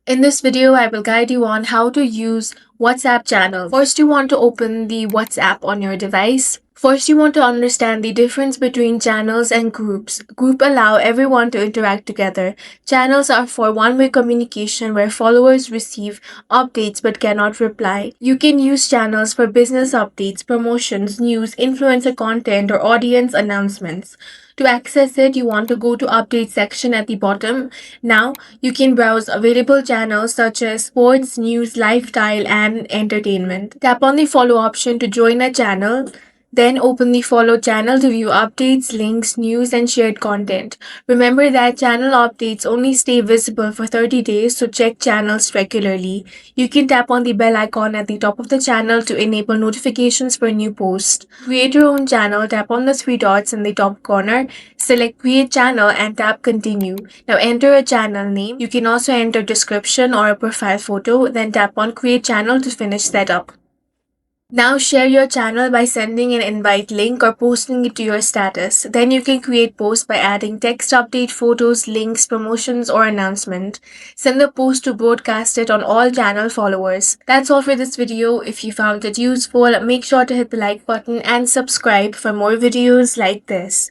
In this video, I will guide you on how to use WhatsApp channel. First, you want to open the WhatsApp on your device. First, you want to understand the difference between channels and groups. Group allow everyone to interact together. Channels are for one-way communication where followers receive updates but cannot reply. You can use channels for business updates, promotions, news, influencer content, or audience announcements. To access it, you want to go to update section at the bottom. Now, you can browse available channels such as sports, news, lifestyle, and entertainment. Tap on the follow option to join a channel. Then open the follow channel to view updates, links, news, and shared content. Remember that channel updates only stay visible for 30 days, so check channels regularly. You can tap on the bell icon at the top of the channel to enable notifications for new posts. Create your own channel, tap on the three dots in the top corner, select create channel and tap continue. Now enter a channel name. You can also enter description or a profile photo, then tap on create channel to finish setup. Now share your channel by sending an invite link or posting it to your status. Then you can create posts by adding text update, photos, links, promotions, or announcement. Send the post to broadcast it on all channel followers. That's all for this video. If you found it useful, make sure to hit the like button and subscribe for more videos like this.